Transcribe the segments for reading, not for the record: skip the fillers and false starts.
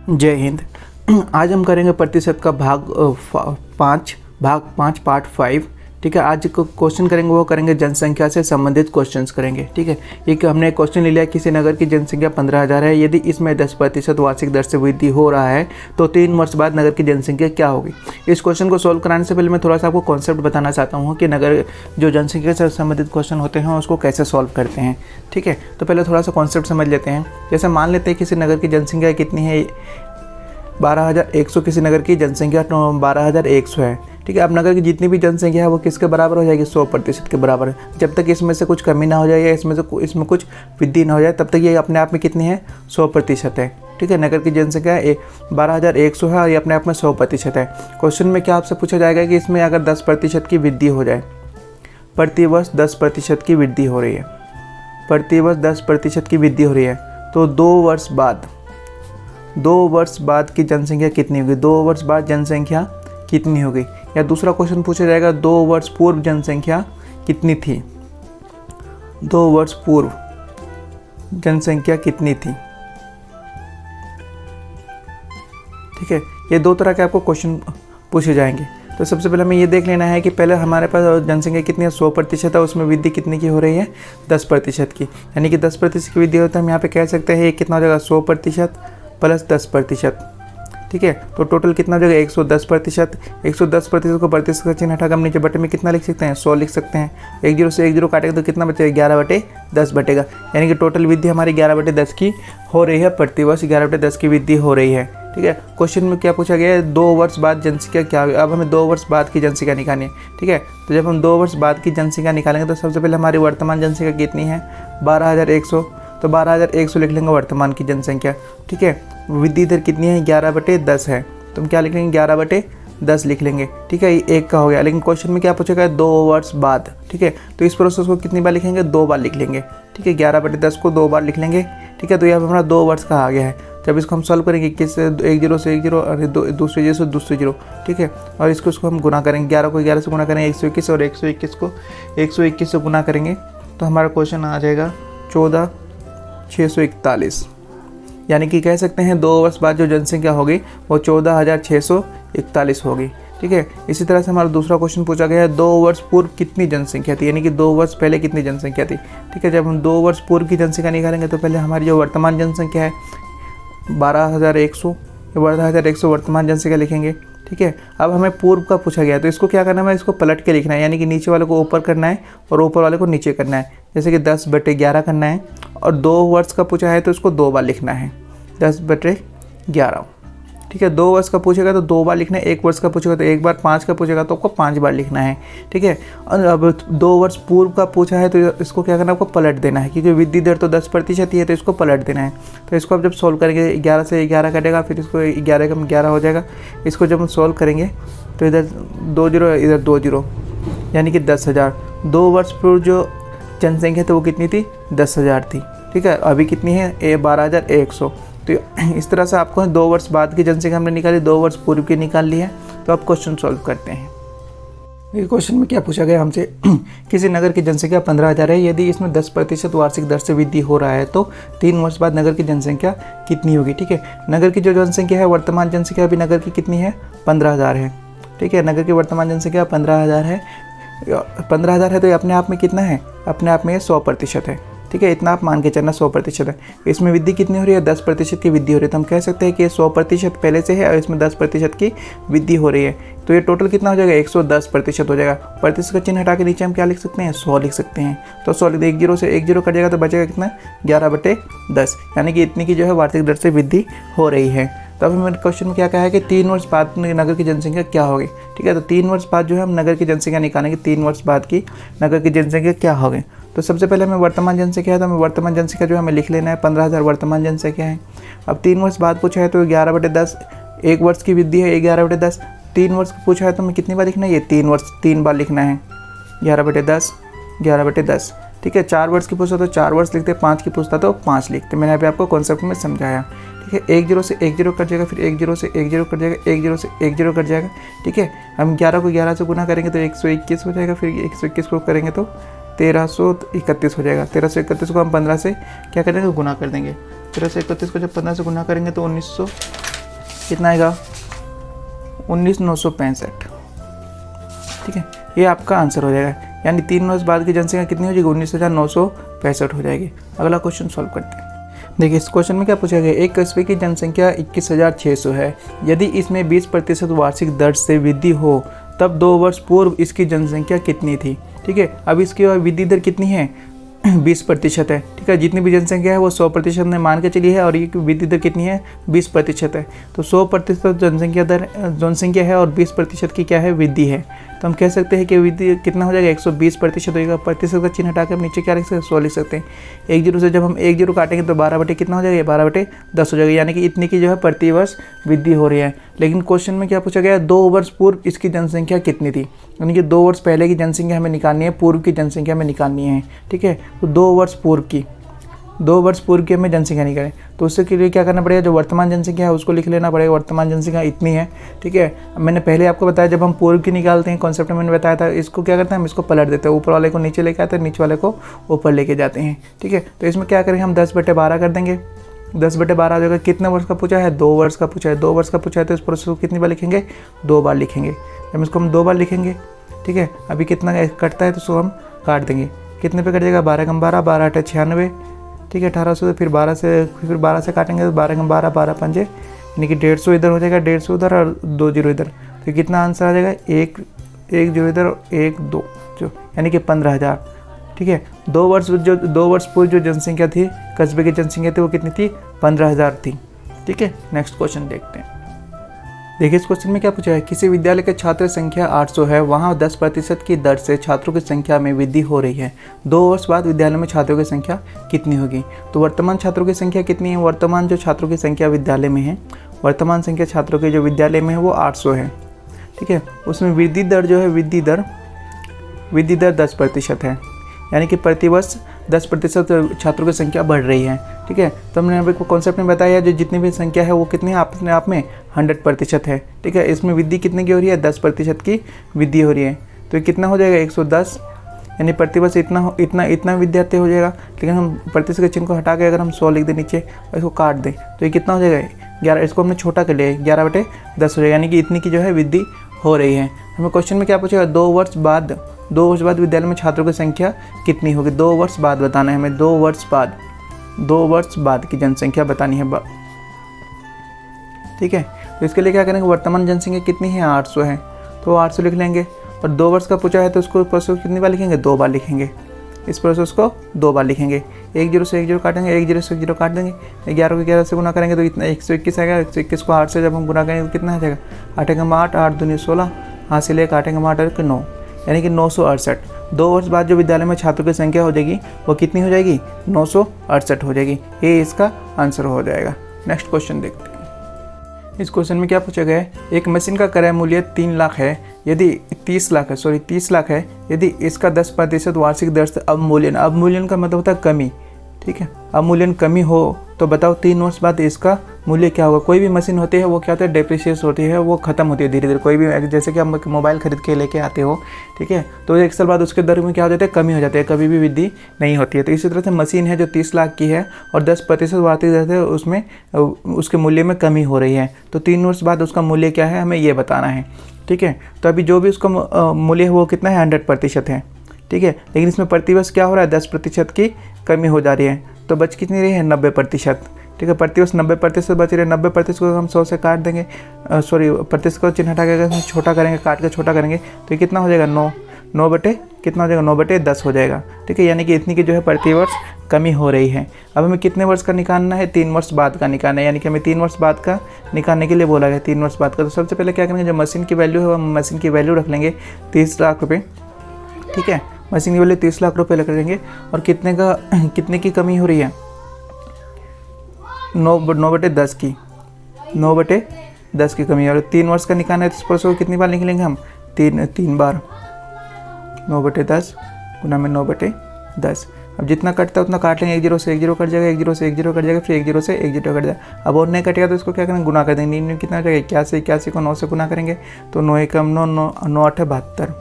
जय हिंद। आज हम करेंगे प्रतिशत का भाग 5 पार्ट 5। ठीक है, आज को क्वेश्चन करेंगे वो करेंगे जनसंख्या से संबंधित क्वेश्चंस करेंगे। ठीक है, एक हमने एक क्वेश्चन ले लिया, किसी नगर की जनसंख्या 15,000 है, यदि इसमें 10% वार्षिक दर से वृद्धि हो रहा है तो 3 वर्ष बाद नगर की जनसंख्या क्या होगी। इस क्वेश्चन को सोल्व कराने से पहले मैं थोड़ा सा आपको कॉन्सेप्ट बताना चाहता हूँ कि नगर जो जनसंख्या से संबंधित क्वेश्चन होते हैं उसको कैसे सॉल्व करते हैं। ठीक है, तो पहले थोड़ा सा कॉन्सेप्ट समझ लेते हैं। जैसे मान लेते हैं किसी नगर की जनसंख्या कितनी है, 12,100। किसी नगर की जनसंख्या 12,100 है। ठीक है, अब नगर की जितनी भी जनसंख्या है वो किसके बराबर हो जाएगी, 100% के बराबर है। जब तक इसमें से कुछ कमी ना हो जाए या इसमें कुछ वृद्धि ना हो जाए तब तक ये अपने आप में कितनी है, 100% है। ठीक है, नगर की जनसंख्या 12,100 है और ये अपने आप में 100% है। क्वेश्चन में क्या आपसे पूछा जाएगा कि इसमें अगर 10% की वृद्धि हो जाए, प्रतिवर्ष 10% की वृद्धि हो रही है, प्रतिवर्ष 10% की वृद्धि हो रही है, तो 2 वर्ष बाद की जनसंख्या कितनी होगी, 2 वर्ष बाद जनसंख्या कितनी होगी। या दूसरा क्वेश्चन पूछा जाएगा 2 वर्ष पूर्व जनसंख्या कितनी थी, 2 वर्ष पूर्व जनसंख्या कितनी थी। ठीक है, ये दो तरह के आपको क्वेश्चन पूछे जाएंगे। तो सबसे पहले हमें ये देख लेना है कि पहले हमारे पास जनसंख्या कितनी है, 100% है, उसमें वृद्धि कितनी की हो रही है, 10% की। यानी कि 10% की वृद्धि होता है, हम यहाँ पे कह सकते हैं ये कितना हो जाएगा, 100% प्लस 10%। ठीक है, तो टोटल कितना हो जाएगा, 110%। 110% को प्रतिशत का चिन्ह हटाकर हम नीचे बटे में कितना लिख सकते हैं, 100 लिख सकते हैं। 1 0 से 1 0 काटेगा तो कितना बचेगा, 11/10 बटेगा। यानी कि टोटल वृद्धि हमारी 11/10 की हो रही है, प्रतिवर्ष 11/10 की वृद्धि हो रही है। ठीक है, क्वेश्चन में क्या पूछा गया है, 2 वर्ष बाद जनसंख्या क्या होगी। अब हमें 2 वर्ष बाद की जनसंख्या निकालनी है। ठीक है, तो जब हम 2 वर्ष बाद की जनसंख्या निकालेंगे तो सबसे पहले हमारी वर्तमान जनसंख्या कितनी है, 12,100। तो 12,100 लिख लेंगे वर्तमान की जनसंख्या। ठीक है, वृद्धि दर कितनी है, 11/10 है, तो हम क्या लिख लेंगे, 11/10 लिख लेंगे। ठीक है, ये एक का हो गया। लेकिन क्वेश्चन में क्या पूछेगा, 2 वर्ष बाद। ठीक है, तो इस प्रोसेस को कितनी बार लिखेंगे, 2 बार लिख लेंगे। ठीक है, 11/10 को 2 बार लिख लेंगे। ठीक है, तो यहाँ पर हमारा 2 वर्ष का आ गया है। जब इसको हम सॉल्व करेंगे, 21 से 1 0 से 1 0 और दूसरे 0 से दूसरे 0। ठीक है, और इसको हम गुना करेंगे, 11 को 11 से गुना करेंगे 121 और 121 को 121 से गुना करेंगे तो हमारा क्वेश्चन आ जाएगा 14,641। यानी कि कह सकते हैं 2 वर्ष बाद जो जनसंख्या होगी वो 14,641 होगी। ठीक है, इसी तरह से हमारा दूसरा क्वेश्चन पूछा गया है, 2 वर्ष पूर्व कितनी जनसंख्या थी, यानी कि 2 वर्ष पहले कितनी जनसंख्या थी। ठीक है, जब हम 2 वर्ष पूर्व की जनसंख्या निकालेंगे तो पहले हमारी जो वर्तमान जनसंख्या है 12,100 वर्तमान जनसंख्या लिखेंगे। ठीक है, अब हमें पूर्व का पूछा गया है तो इसको क्या करना है, इसको पलट के लिखना है। यानी कि नीचे वाले को ऊपर करना है और ऊपर वाले को नीचे करना है। जैसे कि 10/11 करना है और 2 वर्ष का पूछा है तो इसको 2 बार लिखना है, 10/11। ठीक है, 2 वर्ष का पूछेगा तो 2 बार लिखना है, 1 वर्ष का पूछेगा तो 1 बार, 5 का पूछेगा तो आपको 5 बार लिखना है। ठीक है, और अब 2 वर्ष पूर्व का पूछा है तो इसको क्या करना है, आपको पलट देना है, क्योंकि वृद्धि दर तो 10% ही है तो इसको पलट देना है। तो इसको अब जब सॉल्व करेंगे 11 से 11 कटेगा, फिर इसको 11 का 11 हो जाएगा। इसको जब हम सॉल्व करेंगे तो इधर 2 0 इधर 2 0, यानी कि 10,000। 2 वर्ष पूर्व जो जनसंख्या थी वो कितनी थी, 10,000 थी। ठीक है, अभी कितनी है, 12,100। तो इस तरह से आपको 2 वर्ष बाद की जनसंख्या हमने निकाली, 2 वर्ष पूर्व की निकाल ली है। तो आप क्वेश्चन सॉल्व करते हैं। ये क्वेश्चन में क्या पूछा गया हमसे, किसी नगर की जनसंख्या 15,000 है, यदि इसमें 10% वार्षिक दर से वृद्धि हो रहा है तो 3 वर्ष बाद नगर की जनसंख्या कितनी होगी। ठीक है, नगर की जो जनसंख्या है, वर्तमान जनसंख्या अभी नगर की कितनी है, 15,000 है। ठीक है, नगर की वर्तमान जनसंख्या 15,000 है। 15,000 है तो ये अपने आप में कितना है, अपने आप में ये 100% है। ठीक है, इतना आप मान के चलना 100% है। इसमें वृद्धि कितनी हो रही है, 10% की वृद्धि हो रही है। तो हम कह सकते हैं कि 100% पहले से है और इसमें 10% की वृद्धि हो रही है। तो ये टोटल कितना हो जाएगा, 110% हो जाएगा। प्रतिशत का चिन्ह हटा के नीचे हम क्या लिख सकते हैं, 100 लिख सकते हैं। तो 100 लिख, 1 0 से 1 0 कट जाएगा तो बचेगा कितना, 11/10। यानी कि इतनी की जो है वार्षिक दर से वृद्धि हो रही है। तब हमें क्वेश्चन में क्या कहा है कि 3 वर्ष बाद नगर की जनसंख्या क्या होगी। ठीक है, तो 3 वर्ष बाद जो है हम नगर की जनसंख्या निकालेंगे, 3 वर्ष बाद की नगर की जनसंख्या क्या होगी। तो सबसे पहले हमें वर्तमान जनसंख्या है तो हमें वर्तमान जनसंख्या जो है हमें लिख लेना है, 15,000 वर्तमान जनसंख्या है। अब 3 वर्ष बाद पूछा है तो 11/10, 1 वर्ष की वृद्धि है, 11/10। 3 वर्ष पूछा है तो हमें कितनी बार लिखना है, ये 3 वर्ष 3 बार लिखना है, 11/10, 11/10। ठीक है, 4 वर्ष की पूछता तो 4 वर्ष लिखते, 5 की पूछता तो 5 लिखते। मैंने यहाँ पे आपको कॉन्सेप्ट में समझाया। ठीक है, 1 0 से 1 0 कट जाएगा, फिर 1 0 से 1 0 कट जाएगा, 1 0 से 1 0 कट जाएगा। ठीक है, हम 11 को 11 से गुना करेंगे तो 121 हो जाएगा, फिर 121 को करेंगे तो 1331 हो जाएगा। 1331 को हम 15 से क्या करेंगे, गुना कर देंगे। 1331 को जब 15 से गुना करेंगे तो कितना आएगा 19,965। ठीक है, ये आपका आंसर हो जाएगा। यानी 3 वर्ष बाद की जनसंख्या कितनी हो जाएगी 19,965 हो जाएगी। अगला क्वेश्चन सॉल्व करते हैं। देखिए इस क्वेश्चन में क्या पूछा गया, एक कस्बे की जनसंख्या 21,600 है। यदि इसमें 20% वार्षिक दर से वृद्धि हो तब 2 वर्ष पूर्व इसकी जनसंख्या कितनी थी। ठीक है, अब इसकी वृद्धि दर कितनी है 20% है। ठीक है, जितनी भी जनसंख्या है वो 100% में मान के चली है और ये वृद्धि दर कितनी है 20% है। तो 100% जनसंख्या है और 20% की क्या है वृद्धि है। तो हम कह सकते हैं कि वृद्धि कितना हो जाएगा 120% हो जाएगा। प्रतिशत का चिन्ह हटा के हम नीचे क्या लिख सकते हैं 100 लिख सकते हैं। 1 जीरो से जब हम 1 जीरो काटेंगे तो 12 बटे कितना हो जाएगा 12/10 हो जाएगा। यानी कि इतनी की जो है प्रतिवर्ष वृद्धि हो रही है। लेकिन क्वेश्चन में क्या पूछा गया 2 वर्ष पूर्व इसकी जनसंख्या कितनी थी। यानी कि 2 वर्ष पहले की जनसंख्या हमें निकालनी है, पूर्व की जनसंख्या हमें निकालनी है। ठीक है, तो 2 वर्ष पूर्व की हमें जनसंख्या निकालें तो उससे के लिए क्या करना पड़ेगा, जो वर्तमान जनसंख्या है उसको लिख लेना पड़ेगा। वर्तमान जनसंख्या इतनी है। ठीक है, मैंने पहले आपको बताया जब हम पूर्व की निकालते हैं कॉन्सेप्ट में मैंने बताया था, इसको क्या करते हैं हम इसको पलट देते हैं, ऊपर वाले को नीचे लेके आते हैं, नीचे वाले को ऊपर लेके जाते हैं। ठीक है, तो इसमें क्या करेंगे हम 10/12 कर देंगे। 10/12 आ जाएगा। कितने वर्ष का पूछा है 2 वर्ष का पूछा है। 2 वर्ष का पूछा है तो इस प्रोसेस को कितनी बार लिखेंगे 2 बार लिखेंगे। जब इसको हम 2 बार लिखेंगे, ठीक है, अभी कितना कटता है तो उसको हम काट देंगे। कितने पे कट जाएगा 12×12 12×8 96। ठीक है, 1800 फिर 12 से काटेंगे तो 12×12 12 पंजे यानी कि 150 इधर हो जाएगा, 150 उधर और 2 जीरो इधर। तो कितना आंसर आ जाएगा 1 जीरो इधर और 1 2 जो यानी कि 15,000। ठीक है, 2 वर्ष पूर्व जो जनसंख्या थी कस्बे की जनसंख्या थी वो कितनी थी 15,000 थी। ठीक है, नेक्स्ट क्वेश्चन देखते हैं। देखिए इस क्वेश्चन में क्या पूछा है, किसी विद्यालय के छात्र संख्या 800 है, वहाँ 10% की दर से छात्रों की संख्या में वृद्धि हो रही है। 2 वर्ष बाद विद्यालय में छात्रों की संख्या कितनी होगी। तो वर्तमान छात्रों की संख्या कितनी है, वर्तमान जो छात्रों की संख्या विद्यालय में है, वर्तमान संख्या छात्रों की जो विद्यालय में है वो 800 है। ठीक है, उसमें वृद्धि दर जो है वृद्धि दर 10% है। यानी कि प्रतिवर्ष 10% छात्रों की संख्या बढ़ रही है। ठीक है, तो हमने अभी कॉन्सेप्ट में बताया जो जितनी भी संख्या है वो कितनी है अपने आप में 100% है। ठीक है, इसमें वृद्धि कितने की हो रही है 10% की वृद्धि हो रही है। तो ये कितना हो जाएगा 110 यानी प्रतिवर्ष इतना विद्यार्थी हो जाएगा। लेकिन हम प्रतिशत के चिन्ह को हटा के अगर हम 100 लिख दें नीचे और इसको काट दें तो ये कितना हो जाएगा 11। इसको हमने छोटा कर लिया 11/10 हो जाएगा। यानी कि इतनी की जो है वृद्धि हो रही है। हमें क्वेश्चन में क्या पूछेगा 2 वर्ष बाद विद्यालय में छात्रों की संख्या कितनी होगी। 2 वर्ष बाद बताना है हमें, 2 वर्ष बाद की जनसंख्या बतानी है। ठीक है, तो इसके लिए क्या करेंगे वर्तमान जनसंख्या कितनी है 800 है तो 800 लिख लेंगे। और 2 वर्ष का पूछा है तो उसको प्रोसेस कितनी बार लिखेंगे 2 बार लिखेंगे। इस प्रोसेस को 2 बार लिखेंगे। 1 जीरो से 1 जीरो काटेंगे, 1 जीरो से 1 जीरो काट देंगे। 11 को 11 से गुना करेंगे तो इतना 121 आएगा। 121 को 8 से जब हम गुना करेंगे तो कितना आ जाएगा 8×8 8 दूनी 16 हासिल है काटेंगे 8 और 9 यानी कि 968। 2 वर्ष बाद जो विद्यालय में छात्रों की संख्या हो जाएगी वो कितनी हो जाएगी 968 हो जाएगी। ये इसका आंसर हो जाएगा। नेक्स्ट क्वेश्चन देखते हैं। इस क्वेश्चन में क्या पूछा गया है, एक मशीन का क्रय मूल्य 3 लाख है, यदि 30 लाख है, यदि इसका 10% वार्षिक दर से अवमूल्यन का मतलब होता है कमी। ठीक है, अवमूल्यन कमी हो तो बताओ 3 वर्ष बाद इसका मूल्य क्या होगा। कोई भी मशीन होती है वो क्या होता है डेप्रिशिएट होती है, वो खत्म होती है धीरे धीरे। कोई भी जैसे कि हम मोबाइल खरीद के लेके आते हो, ठीक है, तो 1 साल बाद उसके दर में क्या हो जाता है कमी हो जाती है, कभी भी वृद्धि नहीं होती है। तो इसी तरह से मशीन है जो 30 लाख की है और 10% वार्षिक दर से उसमें उसके मूल्य में कमी हो रही है। तो 3 वर्ष बाद उसका मूल्य क्या है हमें ये बताना है। ठीक है, तो अभी जो भी उसका मूल्य है वो कितना है 100% है। ठीक है, लेकिन इसमें प्रतिवर्ष क्या हो रहा है 10% की कमी हो जा रही है। तो बच कितनी रही है 90%। ठीक है, प्रतिवर्ष 90% बच रही है। 90% को हम 100 से काट देंगे, प्रतिशत को चिन्ह हटा के अगर हम छोटा करेंगे, काट के छोटा करेंगे तो ये कितना हो जाएगा 9 बटे कितना हो जाएगा 9/10 हो जाएगा। ठीक है, यानी कि इतनी की जो है प्रतिवर्ष कमी हो रही है। अब हमें कितने वर्ष का निकालना है 3 वर्ष बाद का निकालना है। यानी कि हमें 3 वर्ष बाद का निकालने के लिए बोला गया 3 वर्ष बाद का। तो सबसे पहले क्या करेंगे जो मशीन की वैल्यू है हम मशीन की वैल्यू रख लेंगे 30 लाख रुपये। ठीक है, मशीन की वैल्यू 30 लाख रुपये रख लेंगे और कितने की कमी हो रही है 9/10 की 9/10 की कमी है। और 3 वर्ष का निकालना है तो इस प्रोसेस को कितनी बार लिख लेंगे हम 3 बार 9/10 गुना में 9/10। अब जितना कटता है उतना काट लेंगे। 1 जीरो से 1 जीरो कट जाएगा, 1 जीरो से 1 जीरो कट जाएगा, फिर 1 जीरो से 1 जीरो कट जाएगा। अब और नहीं कटेगा तो इसको क्या करेंगे गुना कर देंगे। 9 कितना हो जाएगा 81 को 9 से गुना करेंगे तो 9 एकम 9 9 8 72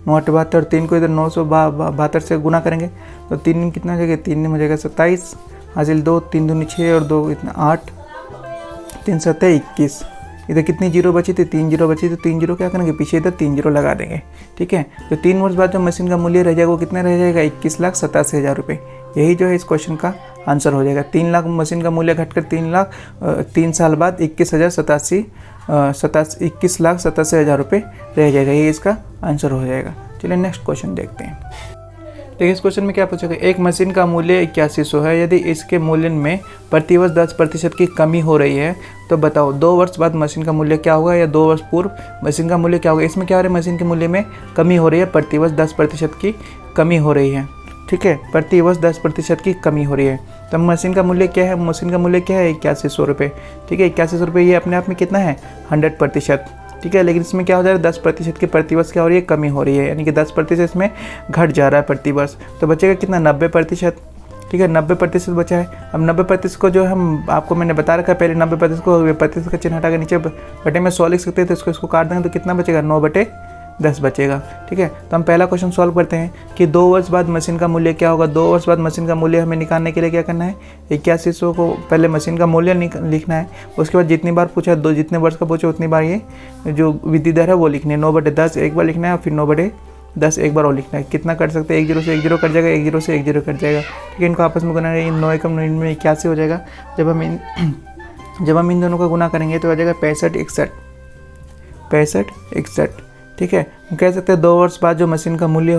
9 8 72। 3 को इधर 972 से गुना करेंगे तो 3 कितना हो जाएगा 3 हो जाएगा 27 हासिल 2 3 दूनी 6 और 2 इतना 8 3 सत्ते 21, इधर कितनी जीरो बची थी, 3 जीरो बची, तो 3 जीरो क्या करेंगे, पीछे इधर 3 जीरो लगा देंगे। ठीक है, तो 3 वर्ष बाद जो मशीन का मूल्य रह जाएगा वो कितना रह जाएगा, 21,87,000 रुपये। यही जो है इस क्वेश्चन का आंसर हो जाएगा। 3 लाख मशीन का मूल्य घटकर 3 साल बाद 21,87,000 रुपये रह जाएगा। ये इसका आंसर हो जाएगा। चलिए नेक्स्ट क्वेश्चन देखते हैं। देखिए इस क्वेश्चन में क्या पूछा गया, एक मशीन का मूल्य 8100 है, यदि इसके मूल्य में प्रतिवर्ष 10% की कमी हो रही है तो बताओ 2 वर्ष बाद मशीन का मूल्य क्या होगा, या 2 वर्ष पूर्व मशीन का मूल्य क्या होगा। इसमें क्या हो रहा है, मशीन के मूल्य में कमी हो रही है, प्रतिवर्ष 10% की कमी हो रही है। ठीक है, प्रतिवर्ष 10% की कमी हो रही है। तो मशीन का मूल्य क्या है, मशीन का मूल्य क्या है, 8100 रुपये। ठीक है, 8100 रुपये ये अपने आप में कितना है, 100%। ठीक है, लेकिन इसमें क्या हो जा रहा है, 10% की प्रतिवर्ष क्या हो रही है, कमी हो रही है, यानी कि 10% इसमें घट जा रहा है प्रतिवर्ष। तो बचेगा कितना, 90%। ठीक है, 90% बचा है। अब 90% को जो हम आपको मैंने बता रखा है पहले, 90% को प्रतिशत का चिन्ह हटा के नीचे बटे में 100 लिख सकते हैं, तो इसको काट देंगे तो कितना बचेगा, 9/10 बचेगा। ठीक है, तो हम पहला क्वेश्चन सॉल्व करते हैं कि 2 वर्ष बाद मशीन का मूल्य क्या होगा। 2 वर्ष बाद मशीन का मूल्य हमें निकालने के लिए क्या करना है, 8100 को पहले मशीन का मूल्य लिखना है, उसके बाद जितनी बार पूछा जितने वर्ष का पूछा उतनी बार ये जो वृद्धि दर है वो लिखनी है। 9/10 एक बार लिखना है और फिर 9/10 एक बार और लिखना है। कितना कर सकते हैं, 1 0 से 1 0 कट जाएगा, 1 0 से 1 0 कट जाएगा। ठीक है, इनको आपस में गुना है, 9 एकम 9 में 81 हो जाएगा। जब हम इन दोनों का गुना करेंगे तो आ जाएगा 65 61। ठीक है, हम कह सकते हैं 2 वर्ष बाद जो मशीन का मूल्य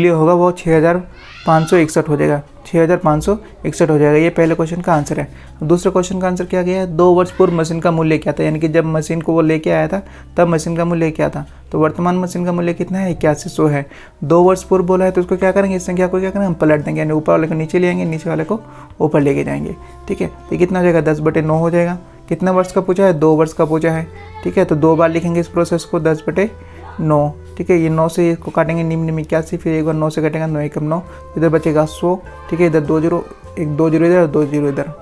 होगा वो 6561 हो जाएगा, 6561 हो जाएगा। ये पहले क्वेश्चन का आंसर है। दूसरे क्वेश्चन का आंसर क्या गया है, 2 वर्ष पूर्व मशीन का मूल्य क्या था, यानी कि जब मशीन को वो लेके आया था तब मशीन का मूल्य क्या था। तो वर्तमान मशीन का मूल्य कितना है, 8100 है। 2 वर्ष पूर्व बोला है तो उसको क्या करेंगे, इस संख्या को क्या करेंगे, हम पलट देंगे, यानी ऊपर वाले को नीचे ले आएंगे, नीचे वाले को ऊपर लेके जाएंगे। ठीक है, तो कितना हो जाएगा, 10/9 हो जाएगा। कितना वर्ष का पूछा है, 2 वर्ष का पूछा है। ठीक है, तो 2 बार लिखेंगे इस प्रोसेस को, 10/9। ठीक है, ये 9 से इसको काटेंगे, निम्न 81, फिर एक बार 9 से कटेगा, 9 एकम 9, इधर बचेगा 100। ठीक है, इधर 2 0, एक 2 0 इधर, 2 0 इधर,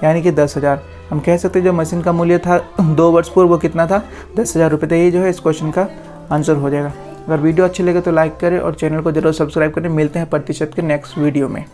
यानी कि 10,000। हम कह सकते हैं जो मशीन का मूल्य था 2 वर्ष पूर्व वो कितना था, 10,000 रुपये। तो ये जो है इस क्वेश्चन का आंसर हो जाएगा। अगर वीडियो अच्छी लगे तो लाइक करें और चैनल को जरूर सब्सक्राइब करें। मिलते हैं प्रतिशत के नेक्स्ट वीडियो में।